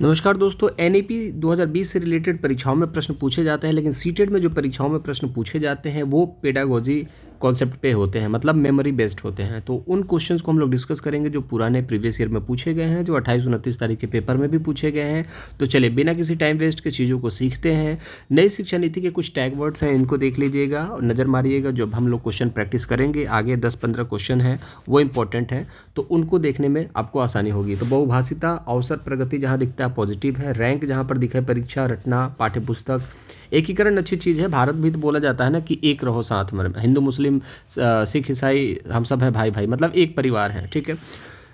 नमस्कार दोस्तों, एनईपी 2020 से रिलेटेड परीक्षाओं में प्रश्न पूछे जाते हैं, लेकिन सीटेट में जो परीक्षाओं में प्रश्न पूछे जाते हैं वो पेडागोजी कॉन्सेप्ट पे होते हैं, मतलब मेमोरी बेस्ड होते हैं। तो उन क्वेश्चंस को हम लोग डिस्कस करेंगे जो पुराने प्रीवियस ईयर में पूछे गए हैं, जो 28-29 तारीख के पेपर में भी पूछे गए हैं। तो चलिए बिना किसी टाइम वेस्ट के चीज़ों को सीखते हैं। नई शिक्षा नीति के कुछ टैग वर्ड्स हैं, इनको देख लीजिएगा और नज़र मारिएगा। जब हम लोग क्वेश्चन प्रैक्टिस करेंगे, आगे 10-15 क्वेश्चन हैं वो इंपॉर्टेंट हैं, तो उनको देखने में आपको आसानी होगी। तो बहुभाषिता, अवसर, प्रगति जहाँ दिखता है पॉजिटिव है, रैंक जहाँ पर दिखे, परीक्षा, रटना, पाठ्यपुस्तक, एकीकरण अच्छी चीज़ है। भारत भी तो बोला जाता है ना कि एक रहो साथ में, हिंदू मुस्लिम सिख ईसाई हम सब हैं भाई भाई, मतलब एक परिवार है, ठीक है।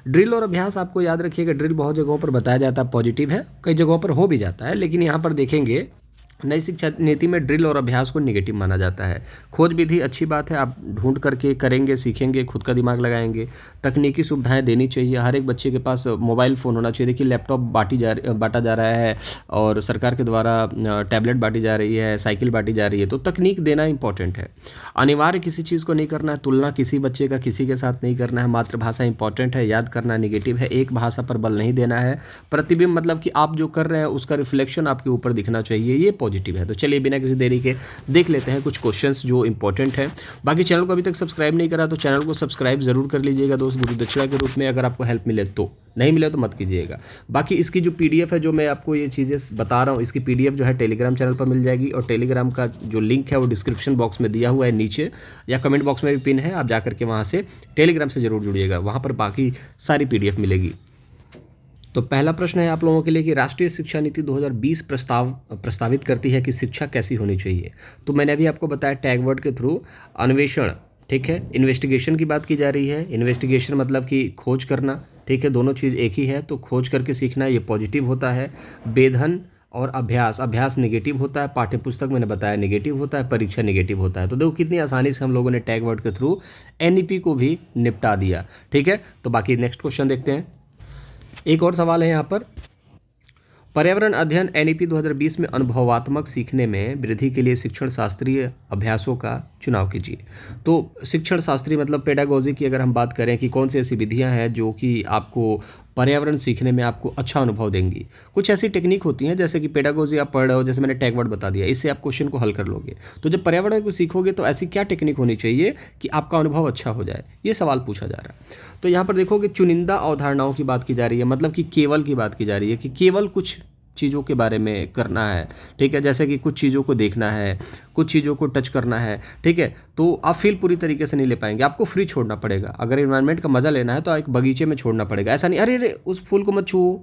ड्रिल और अभ्यास आपको याद रखिएगा, ड्रिल बहुत जगहों पर बताया जाता है पॉजिटिव है, कई जगहों पर हो भी जाता है, लेकिन यहाँ पर देखेंगे नई शिक्षा नीति में ड्रिल और अभ्यास को नेगेटिव माना जाता है। खोज विधि अच्छी बात है, आप ढूंढ करके करेंगे, सीखेंगे, खुद का दिमाग लगाएंगे। तकनीकी सुविधाएं देनी चाहिए, हर एक बच्चे के पास मोबाइल फ़ोन होना चाहिए। देखिए लैपटॉप बांटा जा रहा है और सरकार के द्वारा टैबलेट बांटी जा रही है, साइकिल बांटी जा रही है, तो तकनीक देना इंपॉर्टेंट है। अनिवार्य किसी चीज़ को नहीं करना है, तुलना किसी बच्चे का किसी के साथ नहीं करना है। मातृभाषा इंपॉर्टेंट है, याद करना नेगेटिव है। एक भाषा पर बल नहीं देना है। प्रतिबिंब मतलब कि आप जो कर रहे हैं उसका रिफ्लेक्शन आपके ऊपर दिखना चाहिए, ये पॉजिटिव है। तो चलिए बिना किसी देरी के देख लेते हैं कुछ क्वेश्चंस जो इंपॉर्टेंट है। बाकी चैनल को अभी तक सब्सक्राइब नहीं करा तो चैनल को सब्सक्राइब जरूर कर लीजिएगा दोस्त, गुरु दक्षिणा के रूप में, अगर आपको हेल्प मिले तो। नहीं मिले तो मत कीजिएगा। बाकी इसकी जो पीडीएफ है, जो मैं आपको ये चीज़ें बता रहा हूँ, इसकी पीडीएफ जो है टेलीग्राम चैनल पर मिल जाएगी, और टेलीग्राम का जो लिंक है वो डिस्क्रिप्शन बॉक्स में दिया हुआ है नीचे, या कमेंट बॉक्स में भी पिन है, आप जा करके वहाँ से टेलीग्राम से जरूर जुड़िएगा, वहाँ पर बाकी सारी पीडीएफ मिलेगी। तो पहला प्रश्न है आप लोगों के लिए कि राष्ट्रीय शिक्षा नीति 2020 प्रस्तावित करती है कि शिक्षा कैसी होनी चाहिए। तो मैंने अभी आपको बताया टैग वर्ड के थ्रू, अन्वेषण, ठीक है, इन्वेस्टिगेशन की बात की जा रही है। इन्वेस्टिगेशन मतलब कि खोज करना, ठीक है, दोनों चीज़ एक ही है, तो खोज करके सीखना ये पॉजिटिव होता है। वेधन और अभ्यास, अभ्यास नेगेटिव होता है। पाठ्यपुस्तक मैंने बताया नेगेटिव होता है। परीक्षा नेगेटिव होता है। तो देखो कितनी आसानी से हम लोगों ने टैग वर्ड के थ्रू एनईपी को भी निपटा दिया, ठीक है। तो बाकी नेक्स्ट क्वेश्चन देखते हैं। एक और सवाल है यहाँ पर, पर्यावरण अध्ययन एनईपी 2020 में अनुभवात्मक सीखने में वृद्धि के लिए शिक्षण शास्त्रीय अभ्यासों का चुनाव कीजिए। तो शिक्षण शास्त्री मतलब पेडागोजी की अगर हम बात करें कि कौन सी ऐसी विधियां हैं जो कि आपको पर्यावरण सीखने में आपको अच्छा अनुभव देंगी। कुछ ऐसी टेक्निक होती हैं जैसे कि पेडागोजी आप पढ़ रहे हो, जैसे मैंने टैग वर्ड बता दिया, इससे आप क्वेश्चन को हल कर लोगे। तो जब पर्यावरण को सीखोगे तो ऐसी क्या टेक्निक होनी चाहिए कि आपका अनुभव अच्छा हो जाए, ये सवाल पूछा जा रहा है। तो यहाँ पर देखोगे चुनिंदा अवधारणाओं की बात की जा रही है, मतलब कि केवल की बात की जा रही है कि केवल कुछ चीज़ों के बारे में करना है, ठीक है, जैसे कि कुछ चीज़ों को देखना है, कुछ चीज़ों को टच करना है, ठीक है। तो आप फील पूरी तरीके से नहीं ले पाएंगे, आपको फ्री छोड़ना पड़ेगा। अगर इन्वायरमेंट का मज़ा लेना है तो एक बगीचे में छोड़ना पड़ेगा। ऐसा नहीं अरे उस फूल को मत छुओ,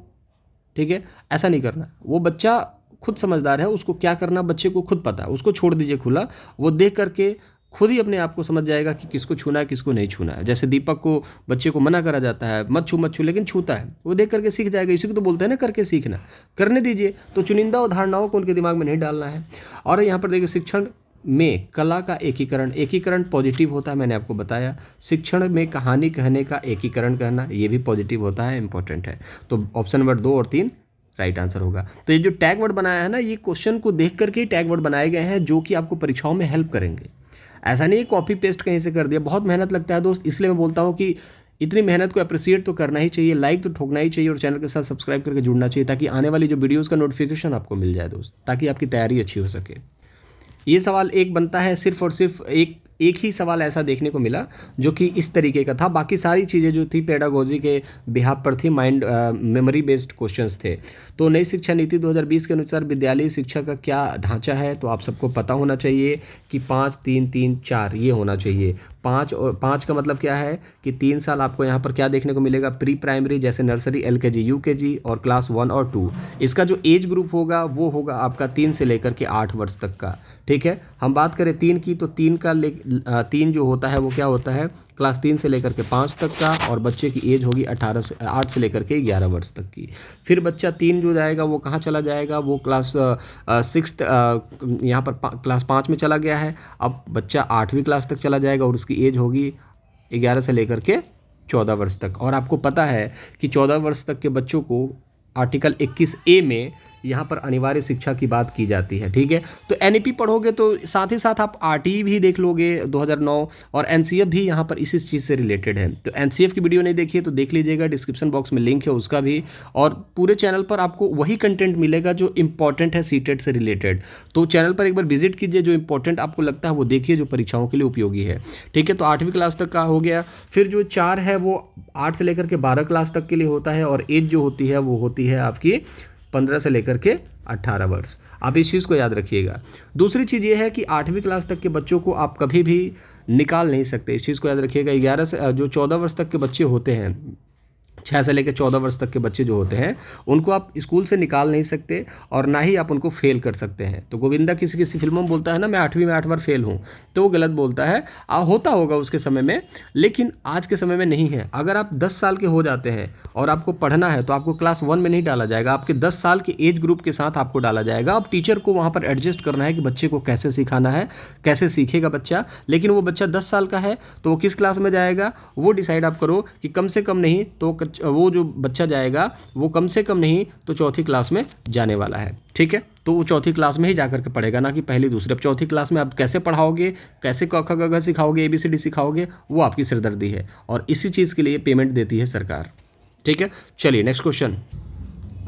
ठीक है, ऐसा नहीं करना। वो बच्चा खुद समझदार है, उसको क्या करना बच्चे को खुद पता है, उसको छोड़ दीजिए खुला, वो देख करके खुद ही अपने आप को समझ जाएगा कि किसको छूना है किसको नहीं छूना है। जैसे दीपक को बच्चे को मना करा जाता है मत छू, लेकिन छूता है, वो देख करके सीख जाएगा। इसी को तो बोलते हैं ना करके सीखना, करने दीजिए। तो चुनिंदा उदाहरणाओं को उनके दिमाग में नहीं डालना है। और यहाँ पर देखिए शिक्षण में कला का एकीकरण, एकीकरण पॉजिटिव होता है, मैंने आपको बताया। शिक्षण में कहानी कहने का एकीकरण कहना, ये भी पॉजिटिव होता है, इंपॉर्टेंट है। तो ऑप्शन नंबर 2 और 3 राइट आंसर होगा। तो ये जो टैग वर्ड बनाया है ना, ये क्वेश्चन को देख करके ही टैग वर्ड बनाए गए हैं जो कि आपको परीक्षाओं में हेल्प करेंगे। ऐसा नहीं कॉपी पेस्ट कहीं से कर दिया, बहुत मेहनत लगता है दोस्त, इसलिए मैं बोलता हूँ कि इतनी मेहनत को अप्रिशिएट तो करना ही चाहिए, लाइक तो ठोकना ही चाहिए और चैनल के साथ सब्सक्राइब करके जुड़ना चाहिए, ताकि आने वाली जो वीडियोज़ का नोटिफिकेशन आपको मिल जाए दोस्त, ताकि आपकी तैयारी अच्छी हो सके। ये सवाल एक बनता है, सिर्फ और सिर्फ एक ही सवाल ऐसा देखने को मिला जो कि इस तरीके का था। बाकी सारी चीज़ें जो थी पेडागोजी के बिहाफ पर थी, माइंड मेमोरी बेस्ड क्वेश्चंस थे। तो नई शिक्षा नीति 2020 के अनुसार विद्यालयी शिक्षा का क्या ढांचा है, तो आप सबको पता होना चाहिए कि 5-3-3-4 ये होना चाहिए। 5 का मतलब क्या है कि 3 साल आपको यहाँ पर क्या देखने को मिलेगा, प्री प्राइमरी जैसे नर्सरी, LKG, UKG और क्लास 1 और 2। इसका जो एज ग्रुप होगा वो होगा आपका 3 से लेकर के 8 वर्ष तक का, ठीक है। हम बात करें 3 की, तो 3 जो होता है वो क्या होता है, क्लास 3 से लेकर के 5 तक का, और बच्चे की एज होगी 8 से लेकर के 11 वर्ष तक की। फिर बच्चा 3 जो जाएगा वो कहाँ चला जाएगा, वो क्लास 6 यहाँ पर क्लास 5 में चला गया है। अब बच्चा 8वीं क्लास तक चला जाएगा और उसकी एज होगी 11 से लेकर के 14 वर्ष तक। और आपको पता है कि 14 वर्ष तक के बच्चों को आर्टिकल 21A में यहाँ पर अनिवार्य शिक्षा की बात की जाती है। ठीक है, तो एनईपी पढ़ोगे तो साथ ही साथ आप आरटीई भी देख लोगे 2009, और एनसीएफ भी यहाँ पर इसी चीज़ से रिलेटेड है। तो एनसीएफ की वीडियो नहीं देखी है तो देख लीजिएगा, डिस्क्रिप्शन बॉक्स में लिंक है उसका भी, और पूरे चैनल पर आपको वही कंटेंट मिलेगा जो इंपॉर्टेंट है सीटेट से रिलेटेड। तो चैनल पर एक बार विजिट कीजिए, जो इंपॉर्टेंट आपको लगता है वो देखिए, जो परीक्षाओं के लिए उपयोगी है। ठीक है, तो 8वीं क्लास तक का हो गया। फिर जो 4 है वो 8 से लेकर के 12 क्लास तक के लिए होता है, और एज जो होती है वो होती है आपकी 15 से लेकर के 18 वर्ष। आप इस चीज़ को याद रखिएगा। दूसरी चीज़ ये है कि 8वीं क्लास तक के बच्चों को आप कभी भी निकाल नहीं सकते, इस चीज़ को याद रखिएगा। 11 से जो 14 वर्ष तक के बच्चे होते हैं, 6 से लेकर 14 वर्ष तक के बच्चे जो होते हैं, उनको आप स्कूल से निकाल नहीं सकते, और ना ही आप उनको फेल कर सकते हैं। तो गोविंदा किसी किसी फिल्मों में बोलता है ना, मैं 8वीं में 8 बार फेल हूँ, तो वो गलत बोलता है। होता होगा उसके समय में, लेकिन आज के समय में नहीं है। अगर आप 10 साल के हो जाते हैं और आपको पढ़ना है तो आपको क्लास 1 में नहीं डाला जाएगा, आपके 10 साल के एज ग्रुप के साथ आपको डाला जाएगा। अब टीचर को वहाँ पर एडजस्ट करना है कि बच्चे को कैसे सिखाना है, कैसे सीखेगा बच्चा। लेकिन वो बच्चा 10 साल का है तो वो किस क्लास में जाएगा वो डिसाइड आप करो, कि कम से कम नहीं तो वो जो बच्चा जाएगा वो कम से कम नहीं तो 4थी क्लास में जाने वाला है। ठीक है, तो वो 4थी क्लास में ही जाकर के पढ़ेगा, ना कि पहली दूसरी। अब 4थी क्लास में आप कैसे पढ़ाओगे, कैसे क ख ग घ सिखाओगे, ABCD सिखाओगे, वो आपकी सिरदर्दी है, और इसी चीज़ के लिए पेमेंट देती है सरकार। ठीक है, चलिए नेक्स्ट क्वेश्चन।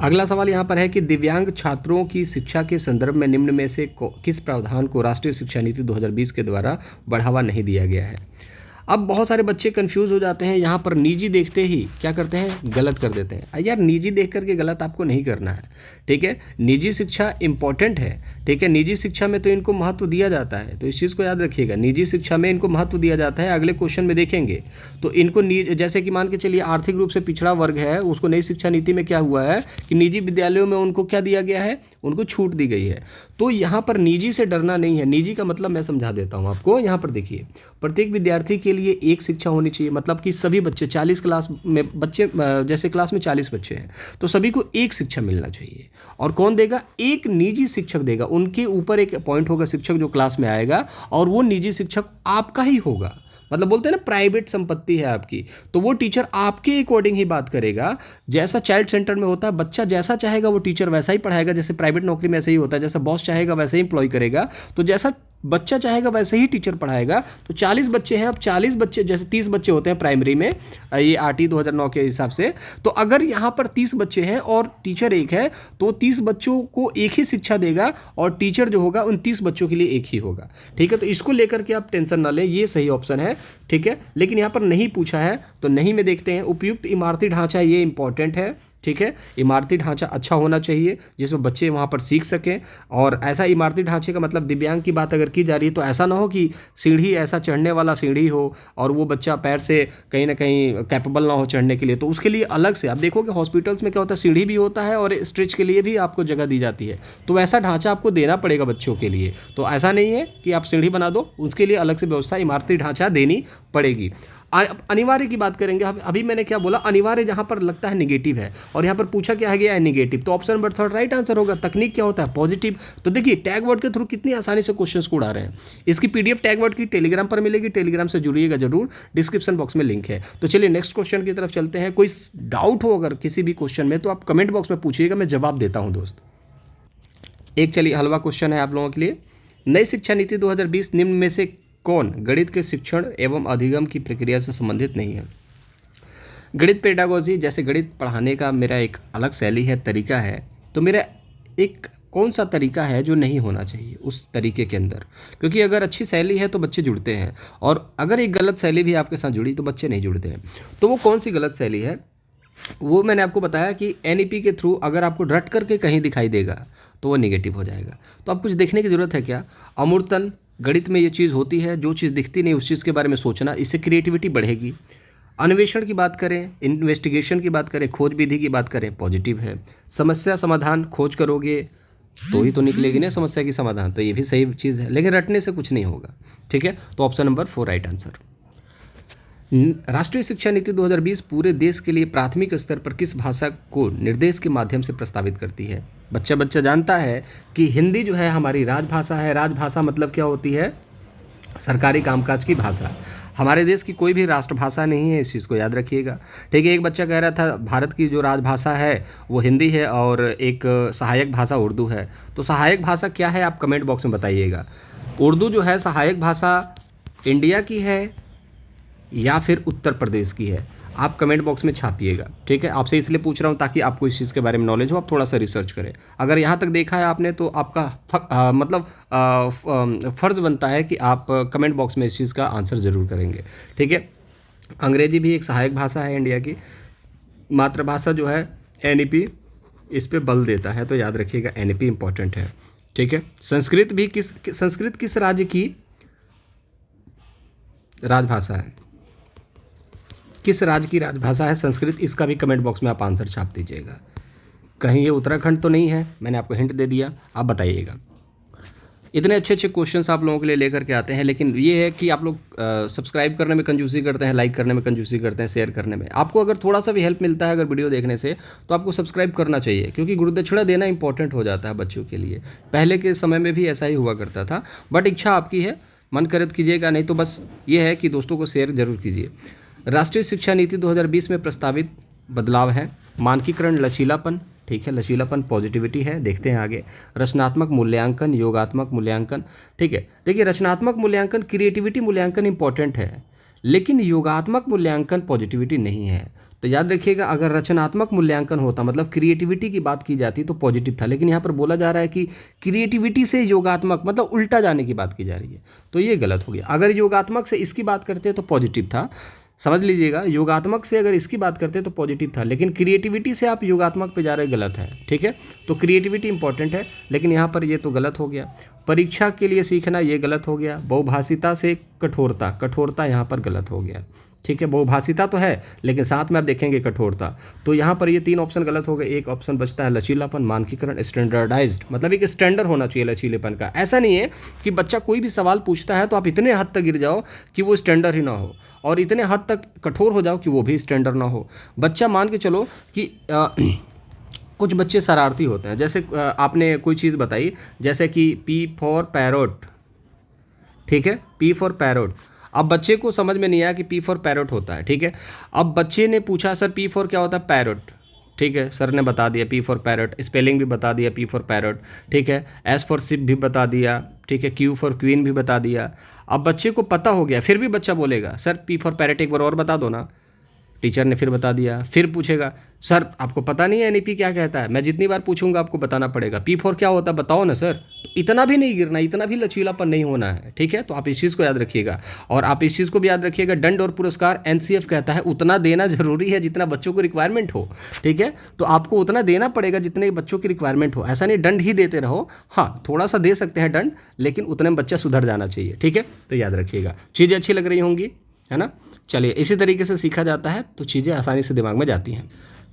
अगला सवाल यहाँ पर है कि दिव्यांग छात्रों की शिक्षा के संदर्भ में निम्न में से किस प्रावधान को राष्ट्रीय शिक्षा नीति 2020 के द्वारा बढ़ावा नहीं दिया गया है। अब बहुत सारे बच्चे कंफ्यूज हो जाते हैं, यहाँ पर निजी देखते ही क्या करते हैं, गलत कर देते हैं। यार निजी देख करके गलत आपको नहीं करना है। ठीक है, निजी शिक्षा इंपॉर्टेंट है। ठीक है, निजी शिक्षा में तो इनको महत्व दिया जाता है, तो इस चीज़ को याद रखिएगा, निजी शिक्षा में इनको महत्व दिया जाता है। अगले क्वेश्चन में देखेंगे तो इनको जैसे कि मान के चलिए आर्थिक रूप से पिछड़ा वर्ग है, उसको नई शिक्षा नीति में क्या हुआ है कि निजी विद्यालयों में उनको क्या दिया गया है, उनको छूट दी गई है। तो यहाँ पर निजी से डरना नहीं है। निजी का मतलब मैं समझा देता हूँ आपको। यहाँ पर देखिए, प्रत्येक विद्यार्थी के लिए एक शिक्षा होनी चाहिए, मतलब कि सभी बच्चे 40 क्लास में बच्चे, जैसे क्लास में 40 बच्चे हैं तो सभी को एक शिक्षा मिलना चाहिए। और कौन देगा, एक निजी शिक्षक देगा। उनके ऊपर एक अपॉइंट होगा शिक्षक जो क्लास में आएगा, और वो निजी शिक्षक आपका ही होगा। मतलब बोलते हैं ना प्राइवेट संपत्ति है आपकी, तो वो टीचर आपके अकॉर्डिंग ही बात करेगा। जैसा चाइल्ड सेंटर में होता है, बच्चा जैसा चाहेगा वो टीचर वैसा ही पढ़ाएगा। जैसे प्राइवेट नौकरी में ऐसे ही होता है, जैसा बॉस चाहेगा वैसे ही एम्प्लॉय करेगा, तो जैसा बच्चा चाहेगा वैसे ही टीचर पढ़ाएगा। तो 40 बच्चे हैं, अब 40 बच्चे, जैसे 30 बच्चे होते हैं प्राइमरी में, ये आरटी 2009 के हिसाब से, तो अगर यहाँ पर 30 बच्चे हैं और टीचर एक है, तो 30 बच्चों को एक ही शिक्षा देगा, और टीचर जो होगा उन 30 बच्चों के लिए एक ही होगा। ठीक है, तो इसको लेकर के आप टेंशन ना लें, ये सही ऑप्शन है। ठीक है, लेकिन यहाँ पर नहीं पूछा है तो नहीं में देखते हैं। उपयुक्त इमारती ढांचा, ये इंपॉर्टेंट है। ठीक है, इमारती ढांचा अच्छा होना चाहिए जिसमें बच्चे वहाँ पर सीख सकें। और ऐसा इमारती ढांचे का मतलब, दिव्यांग की बात अगर की जा रही है तो ऐसा ना हो कि सीढ़ी ऐसा चढ़ने वाला सीढ़ी हो और वो बच्चा पैर से कहीं ना कहीं कैपेबल ना हो चढ़ने के लिए, तो उसके लिए अलग से आप देखोगे हॉस्पिटल्स में क्या होता है, सीढ़ी भी होता है और स्ट्रेच के लिए भी आपको जगह दी जाती है। तो ऐसा ढांचा आपको देना पड़ेगा बच्चों के लिए। तो ऐसा नहीं है कि आप सीढ़ी बना दो, उसके लिए अलग से व्यवस्था इमारती ढांचा देनी पड़ेगी। अनिवार्य की बात करेंगे। अभी मैंने क्या बोला, अनिवार्य जहां पर लगता है निगेटिव है, और यहां पर पूछा क्या है, गया है निगेटिव, तो ऑप्शन नंबर 3 राइट आंसर होगा। तकनीक क्या होता है, पॉजिटिव। तो देखिए टैग वर्ड के थ्रू कितनी आसानी से क्वेश्चंस को उड़ा रहे हैं। इसकी पीडीएफ टैग वर्ड की टेलीग्राम पर मिलेगी, टेलीग्राम से जुड़िएगा जरूर, डिस्क्रिप्शन बॉक्स में लिंक है। तो चलिए नेक्स्ट क्वेश्चन की तरफ चलते हैं। कोई डाउट हो अगर किसी भी क्वेश्चन में तो आप कमेंट बॉक्स में पूछिएगा, मैं जवाब देता हूँ दोस्त। एक चलिए हलवा क्वेश्चन है आप लोगों के लिए। नई शिक्षा नीति 2020 निम्न में से कौन गणित के शिक्षण एवं अधिगम की प्रक्रिया से संबंधित नहीं है। गणित पेडागोजी, जैसे गणित पढ़ाने का मेरा एक अलग शैली है, तरीका है, तो मेरा एक कौन सा तरीका है जो नहीं होना चाहिए उस तरीके के अंदर, क्योंकि अगर अच्छी शैली है तो बच्चे जुड़ते हैं, और अगर एक गलत शैली भी आपके साथ जुड़ी तो बच्चे नहीं जुड़ते हैं। तो वो कौन सी गलत शैली है, वो मैंने आपको बताया कि एनईपी के थ्रू अगर आपको रट करके कहीं दिखाई देगा तो वो निगेटिव हो जाएगा। तो अब कुछ देखने की ज़रूरत है क्या, अमूर्तन गणित में ये चीज़ होती है, जो चीज़ दिखती नहीं उस चीज़ के बारे में सोचना, इससे क्रिएटिविटी बढ़ेगी। अन्वेषण की बात करें, इन्वेस्टिगेशन की बात करें, खोज विधि की बात करें, पॉजिटिव है। समस्या समाधान खोज करोगे तो ही तो निकलेगी ना समस्या की समाधान, तो ये भी सही चीज़ है, लेकिन रटने से कुछ नहीं होगा। ठीक है, तो ऑप्शन नंबर 4 राइट आंसर। राष्ट्रीय शिक्षा नीति 2020 पूरे देश के लिए प्राथमिक स्तर पर किस भाषा को निर्देश के माध्यम से प्रस्तावित करती है। बच्चा जानता है कि हिंदी जो है हमारी राजभाषा है। राजभाषा मतलब क्या होती है, सरकारी कामकाज की भाषा। हमारे देश की कोई भी राष्ट्रभाषा नहीं है, इस चीज़ को याद रखिएगा। ठीक है, एक बच्चा कह रहा था भारत की जो राजभाषा है वो हिंदी है और एक सहायक भाषा उर्दू है। तो सहायक भाषा क्या है आप कमेंट बॉक्स में बताइएगा। उर्दू जो है सहायक भाषा इंडिया की है या फिर उत्तर प्रदेश की है, आप कमेंट बॉक्स में छापिएगा। ठीक है, आपसे इसलिए पूछ रहा हूँ ताकि आपको इस चीज़ के बारे में नॉलेज हो, आप थोड़ा सा रिसर्च करें। अगर यहाँ तक देखा है आपने तो आपका मतलब फ़र्ज़ बनता है कि आप कमेंट बॉक्स में इस चीज़ का आंसर ज़रूर करेंगे। ठीक है, अंग्रेजी भी एक सहायक भाषा है इंडिया की। मातृभाषा जो है NEP इस पे बल देता है, तो याद रखिएगा NEP इम्पॉर्टेंट है। ठीक है, संस्कृत किस राज्य की राजभाषा है? किस राज्य की राजभाषा है संस्कृत? इसका भी कमेंट बॉक्स में आप आंसर छाप दीजिएगा। कहीं ये उत्तराखंड तो नहीं है, मैंने आपको हिंट दे दिया, आप बताइएगा। इतने अच्छे अच्छे क्वेश्चंस आप लोगों के लिए लेकर के आते हैं, लेकिन ये है कि आप लोग सब्सक्राइब करने में कंजूसी करते हैं, लाइक करने में कंजूसी करते हैं, शेयर करने में। आपको अगर थोड़ा सा भी हेल्प मिलता है अगर वीडियो देखने से, तो आपको सब्सक्राइब करना चाहिए, क्योंकि गुरुदक्षिणा देना इंपॉर्टेंट हो जाता है बच्चों के लिए। पहले के समय में भी ऐसा ही हुआ करता था, बट इच्छा आपकी है, मन करे तो कीजिएगा, नहीं तो बस ये है कि दोस्तों को शेयर जरूर कीजिए। राष्ट्रीय शिक्षा नीति 2020 में प्रस्तावित बदलाव है मानकीकरण, लचीलापन। ठीक है, लचीलापन पॉजिटिविटी है। देखते हैं आगे, रचनात्मक मूल्यांकन, योगात्मक मूल्यांकन। ठीक है, देखिए रचनात्मक मूल्यांकन, क्रिएटिविटी मूल्यांकन इंपॉर्टेंट है, लेकिन योगात्मक मूल्यांकन पॉजिटिविटी नहीं है। तो याद रखिएगा, अगर रचनात्मक मूल्यांकन होता मतलब क्रिएटिविटी की बात की जाती तो पॉजिटिव था, लेकिन यहाँ पर बोला जा रहा है कि क्रिएटिविटी से योगात्मक मतलब उल्टा जाने की बात की जा रही है, तो ये गलत हो गया। अगर योगात्मक से इसकी बात करते तो पॉजिटिव था, समझ लीजिएगा। योगात्मक से अगर इसकी बात करते तो पॉजिटिव था, लेकिन क्रिएटिविटी से आप योगात्मक पे जा रहे, गलत है। ठीक है, तो क्रिएटिविटी इंपॉर्टेंट है, लेकिन यहाँ पर ये तो गलत हो गया। परीक्षा के लिए सीखना, ये गलत हो गया। बहुभाषिता से कठोरता, कठोरता यहाँ पर गलत हो गया। ठीक है, बहुभाषिता तो है, लेकिन साथ में आप देखेंगे कठोरता, तो यहाँ पर ये 3 ऑप्शन गलत हो गए। एक ऑप्शन बचता है लचीलापन, मानकीकरण, स्टैंडर्डाइज्ड, मतलब एक स्टैंडर्ड होना चाहिए लचीलेपन का। ऐसा नहीं है कि बच्चा कोई भी सवाल पूछता है तो आप इतने हद तक गिर जाओ कि वो स्टैंडर्ड ही ना हो, और इतने हद तक कठोर हो जाओ कि वो भी स्टैंडर्ड ना हो। बच्चा मान के चलो कि कुछ बच्चे शरारती होते हैं, जैसे आपने कोई चीज़ बताई, जैसे कि P फॉर पैरोट। ठीक है, P फॉर पैरोट। अब बच्चे को समझ में नहीं आया कि P फॉर पैरोट होता है। ठीक है, अब बच्चे ने पूछा सर P फॉर क्या होता है? पैरोट। ठीक है, सर ने बता दिया P फॉर पैरोट, स्पेलिंग भी बता दिया P फॉर पैरोट। ठीक है, S फॉर शिप भी बता दिया। ठीक है, Q फॉर क्वीन भी बता दिया। अब बच्चे को पता हो गया, फिर भी बच्चा बोलेगा सर P फॉर पैरेट एक बार और बता दो ना। टीचर ने फिर बता दिया, फिर पूछेगा सर आपको पता नहीं है NEP क्या कहता है? मैं जितनी बार पूछूंगा आपको बताना पड़ेगा। P फॉर क्या होता है बताओ ना सर। तो इतना भी नहीं गिरना, इतना भी लचीलापन नहीं होना है। ठीक है, तो आप इस चीज़ को याद रखिएगा, और आप इस चीज़ को भी याद रखिएगा, दंड और पुरस्कार NCF कहता है उतना देना जरूरी है जितना बच्चों को रिक्वायरमेंट हो। ठीक है, तो आपको उतना देना पड़ेगा जितने बच्चों की रिक्वायरमेंट हो, ऐसा नहीं दंड ही देते रहो। हाँ, थोड़ा सा दे सकते हैं दंड, लेकिन उतने में बच्चा सुधर जाना चाहिए। ठीक है, तो याद रखिएगा। चीज़ें अच्छी लग रही होंगी, है ना? चलिए, इसी तरीके से सीखा जाता है तो चीज़ें आसानी से दिमाग में जाती हैं।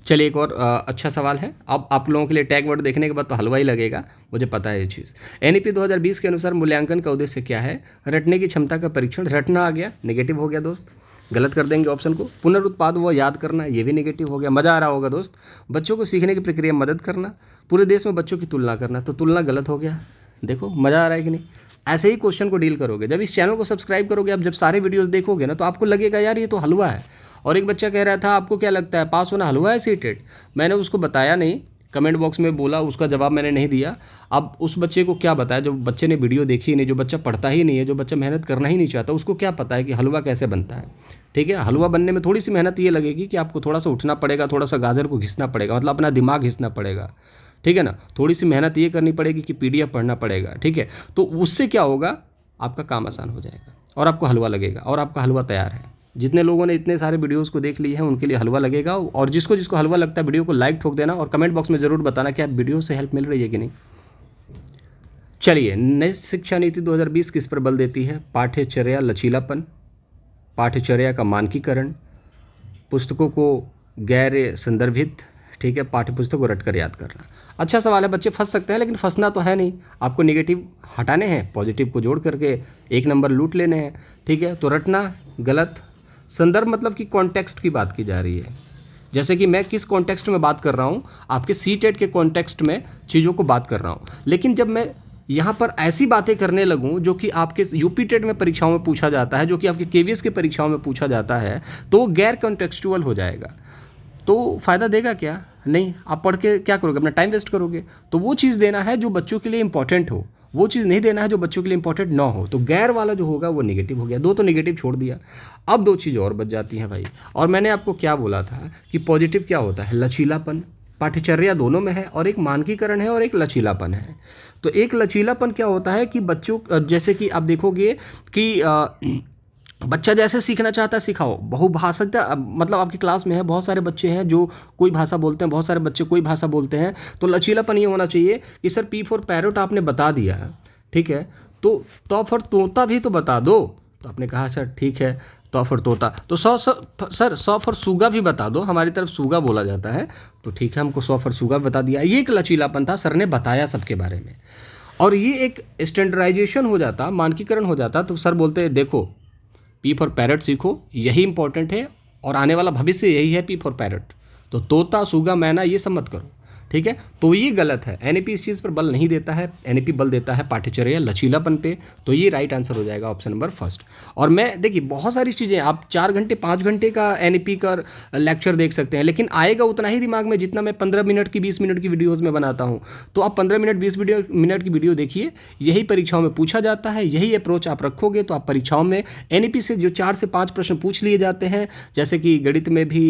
चलिए, एक और अच्छा सवाल है। अब आप लोगों के लिए टैग वर्ड देखने के बाद तो हलवा ही लगेगा, मुझे पता है ये चीज़। NEP 2020 के अनुसार मूल्यांकन का उद्देश्य क्या है? रटने की क्षमता का परीक्षण। रटना आ गया, नेगेटिव हो गया दोस्त, गलत कर देंगे ऑप्शन को। पुनरुत्पाद व याद करना, ये भी नेगेटिव हो गया। मज़ा आ रहा होगा दोस्त। बच्चों को सीखने की प्रक्रिया में मदद करना। पूरे देश में बच्चों की तुलना करना, तो तुलना गलत हो गया। देखो मज़ा आ रहा है कि नहीं? ऐसे ही क्वेश्चन को डील करोगे। जब इस चैनल को सब्सक्राइब करोगे, आप जब सारे वीडियोस देखोगे ना, तो आपको लगेगा यार ये तो हलवा है। और एक बच्चा कह रहा था आपको क्या लगता है पास होना हलवा है सीटेट? मैंने उसको बताया नहीं, कमेंट बॉक्स में बोला, उसका जवाब मैंने नहीं दिया। अब उस बच्चे को क्या बताया, जो बच्चे ने वीडियो देखी ही नहीं, जो बच्चा पढ़ता ही नहीं है, जो बच्चा मेहनत करना ही नहीं चाहता, उसको क्या पता है कि हलवा कैसे बनता है? ठीक है, हलवा बनने में थोड़ी सी मेहनत ये लगेगी कि आपको थोड़ा सा उठना पड़ेगा, थोड़ा सा गाजर को घिसना पड़ेगा, मतलब अपना दिमाग घिसना पड़ेगा। ठीक है ना, थोड़ी सी मेहनत ये करनी पड़ेगी कि PDF पढ़ना पड़ेगा। ठीक है, तो उससे क्या होगा, आपका काम आसान हो जाएगा और आपको हलवा लगेगा, और आपका हलवा तैयार है। जितने लोगों ने इतने सारे वीडियोस को देख लिए हैं उनके लिए हलवा लगेगा। और जिसको जिसको हलवा लगता है वीडियो को लाइक ठोक देना, और कमेंट बॉक्स में ज़रूर बताना कि आप वीडियो से हेल्प मिल रही है कि नहीं। चलिए, नई शिक्षा नीति 2020 किस पर बल देती है? पाठ्यचर्या, लचीलापन, पाठ्यचर्या का मानकीकरण, पुस्तकों को गैर संदर्भित। ठीक है, पाठ्य पुस्तक को रटकर याद करना। अच्छा सवाल है, बच्चे फंस सकते हैं, लेकिन फंसना तो है नहीं। आपको नेगेटिव हटाने हैं, पॉजिटिव को जोड़ करके 1 नंबर लूट लेने हैं। ठीक है, तो रटना गलत। संदर्भ मतलब कि कॉन्टेक्स्ट की बात की जा रही है, जैसे कि मैं किस कॉन्टेक्स्ट में बात कर रहा हूँ, आपके CTET के कॉन्टेक्स्ट में चीज़ों को बात कर रहा हूँ। लेकिन जब मैं यहाँ पर ऐसी बातें करने लगूँ जो कि आपके यूपी टेट में परीक्षाओं में पूछा जाता है, जो कि आपके केवीएस की परीक्षाओं में पूछा जाता है, तो वो गैर कॉन्टेक्सचुअल हो जाएगा। तो फ़ायदा देगा क्या? नहीं। आप पढ़ के क्या करोगे? अपना टाइम वेस्ट करोगे। तो वो चीज़ देना है जो बच्चों के लिए इंपॉर्टेंट हो, वो चीज़ नहीं देना है जो बच्चों के लिए इंपॉर्टेंट ना हो। तो गैर वाला जो होगा वो नेगेटिव हो गया। 2 तो नेगेटिव छोड़ दिया, अब 2 चीज़ और बच जाती हैं भाई। और मैंने आपको क्या बोला था कि पॉजिटिव क्या होता है? लचीलापन। पाठ्यचर्या दोनों में है, और एक मानकीकरण है और एक लचीलापन है। तो एक लचीलापन क्या होता है कि बच्चों जैसे कि आप देखोगे कि बच्चा जैसे सीखना चाहता है सिखाओ। बहुभाषा मतलब आपकी क्लास में है, बहुत सारे बच्चे हैं जो कोई भाषा बोलते हैं, बहुत सारे बच्चे कोई भाषा बोलते हैं। तो लचीलापन ये होना चाहिए कि सर पी फॉर पैरोट आपने बता दिया है, ठीक है, तो फॉर तोता भी तो बता दो। तो आपने कहा सर ठीक है, तो फॉर तोता। तो सर 100 फॉर सूगा भी बता दो, हमारी तरफ सूगा बोला जाता है। तो ठीक है, हमको 100 फॉर सूगा बता दिया। ये एक लचीलापन था, सर ने बताया सबके बारे में। और ये एक स्टैंडर्डाइजेशन हो जाता, मानकीकरण हो जाता। तो सर बोलते हैं देखो पी फॉर पैरट सीखो, यही इंपॉर्टेंट है और आने वाला भविष्य यही है पी फॉर पैरट। तो तोता सूगा मैना ये सब मत करो, ठीक है। तो ये गलत है। एनईपी इस चीज़ पर बल नहीं देता है, एनईपी बल देता है पाठ्यचर्या लचीलापन पे। तो ये राइट आंसर हो जाएगा ऑप्शन नंबर फर्स्ट। और मैं देखिए बहुत सारी चीज़ें, आप 4 घंटे 5 घंटे का एनईपी का लेक्चर देख सकते हैं, लेकिन आएगा उतना ही दिमाग में जितना मैं 15 मिनट की 20 मिनट की वीडियोज़ में बनाता हूँ। तो आप 15 मिनट 20 मिनट की वीडियो देखिए, यही परीक्षाओं में पूछा जाता है, यही अप्रोच आप रखोगे तो आप परीक्षाओं में एनईपी से जो 4 से 5 प्रश्न पूछ लिए जाते हैं, जैसे कि गणित में भी,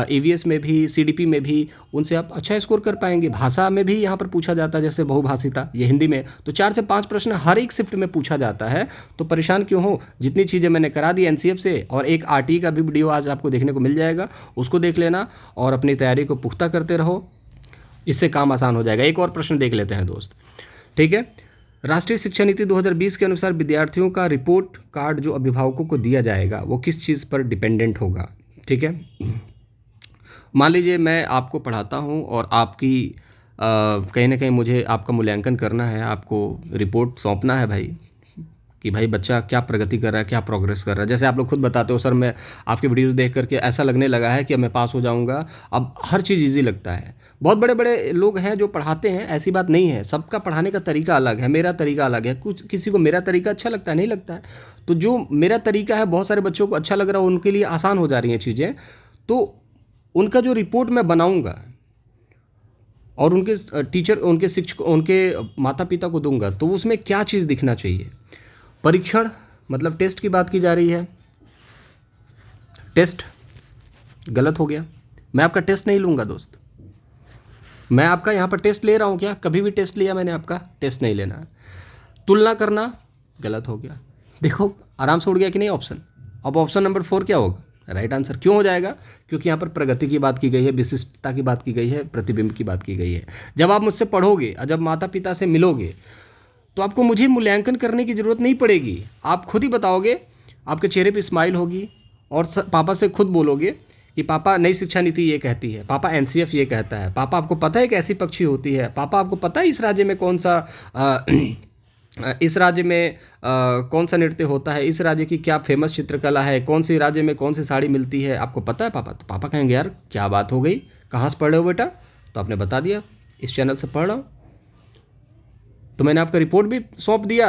ईवीएस में भी, सीडीपी में भी, उनसे आप अच्छा स्कोर कर पाएंगे। भाषा में भी यहाँ पर पूछा जाता है, जैसे बहुभाषिता, ये हिंदी में, तो 4 से 5 प्रश्न हर एक शिफ्ट में पूछा जाता है। तो परेशान क्यों हो? जितनी चीज़ें मैंने करा दी एनसीएफ से, और एक आरटी का भी वीडियो आज आपको देखने को मिल जाएगा, उसको देख लेना और अपनी तैयारी को पुख्ता करते रहो, इससे काम आसान हो जाएगा। एक और प्रश्न देख लेते हैं दोस्त, ठीक है। राष्ट्रीय शिक्षा नीति 2020 के अनुसार विद्यार्थियों का रिपोर्ट कार्ड जो अभिभावकों को दिया जाएगा वो किस चीज़ पर डिपेंडेंट होगा, ठीक है। मान लीजिए मैं आपको पढ़ाता हूँ और आपकी कहीं ना कहीं मुझे आपका मूल्यांकन करना है, आपको रिपोर्ट सौंपना है भाई, कि भाई बच्चा क्या प्रगति कर रहा है, क्या प्रोग्रेस कर रहा है। जैसे आप लोग खुद बताते हो सर मैं आपके वीडियोस देख करके ऐसा लगने लगा है कि अब मैं पास हो जाऊंगा, अब हर चीज़ इजी लगता है। बहुत बड़े बड़े लोग हैं जो पढ़ाते हैं, ऐसी बात नहीं है, सबका पढ़ाने का तरीका अलग है, मेरा तरीका अलग है। किसी को मेरा तरीका अच्छा लगता है, नहीं लगता है। तो जो मेरा तरीका है बहुत सारे बच्चों को अच्छा लग रहा है, उनके लिए आसान हो जा रही हैं चीज़ें। तो उनका जो रिपोर्ट मैं बनाऊँगा और उनके टीचर, उनके शिक्षक, उनके माता पिता को दूंगा, तो उसमें क्या चीज़ दिखना चाहिए? परीक्षण मतलब टेस्ट की बात की जा रही है, टेस्ट गलत हो गया। मैं आपका टेस्ट नहीं लूँगा दोस्त, मैं आपका यहाँ पर टेस्ट ले रहा हूँ क्या? कभी भी टेस्ट लिया मैंने आपका? टेस्ट नहीं लेना। तुलना करना गलत हो गया। देखो आराम से उड़ गया कि नहीं ऑप्शन। अब ऑप्शन नंबर 4 क्या होगा? Right answer. क्यों हो जाएगा? क्योंकि यहाँ पर प्रगति की बात की गई है, विशिष्टता की बात की गई है, प्रतिबिंब की बात की गई है। जब आप मुझसे पढ़ोगे और जब माता पिता से मिलोगे तो आपको मुझे मूल्यांकन करने की ज़रूरत नहीं पड़ेगी। आप खुद ही बताओगे, आपके चेहरे पे स्माइल होगी और पापा से खुद बोलोगे कि पापा नई शिक्षा नीति ये कहती है, पापा एनसीएफ ये कहता है, पापा आपको पता है कैसी पक्षी होती है, पापा आपको पता है इस राज्य में कौन सा इस राज्य में कौन सा नृत्य होता है, इस राज्य की क्या फेमस चित्रकला है, कौन सी राज्य में कौन सी साड़ी मिलती है, आपको पता है पापा? तो पापा कहेंगे यार क्या बात हो गई, कहाँ से पढ़ रहे हो बेटा? तो आपने बता दिया इस चैनल से पढ़ रहा हूँ। तो मैंने आपका रिपोर्ट भी सौंप दिया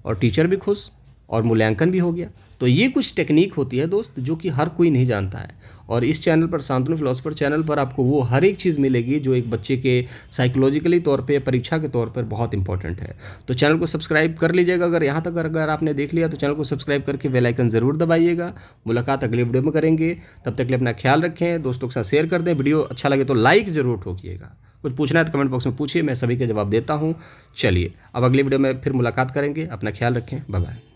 और टीचर भी खुश और मूल्यांकन भी हो गया। तो ये कुछ टेक्निक होती है दोस्त जो कि हर कोई नहीं जानता है। और इस चैनल पर, शांतनु फिलोसफर चैनल पर, आपको वो हर एक चीज़ मिलेगी जो एक बच्चे के साइकोलॉजिकली तौर पे, परीक्षा के तौर पर बहुत इंपॉर्टेंट है। तो चैनल को सब्सक्राइब कर लीजिएगा। अगर यहाँ तक अगर आपने देख लिया तो चैनल को सब्सक्राइब करके बेल आइकन ज़रूर दबाइएगा। मुलाकात अगले वीडियो में करेंगे, तब तक के लिए अपना ख्याल रखें, दोस्तों के साथ शेयर कर दें। वीडियो अच्छा लगे तो लाइक ज़रूर ठोकिएगा। कुछ पूछना है तो कमेंट बॉक्स में पूछिए, मैं सभी के जवाब देता हूँ। चलिए अब अगली वीडियो में फिर मुलाकात करेंगे। अपना ख्याल रखें, बाय बाय।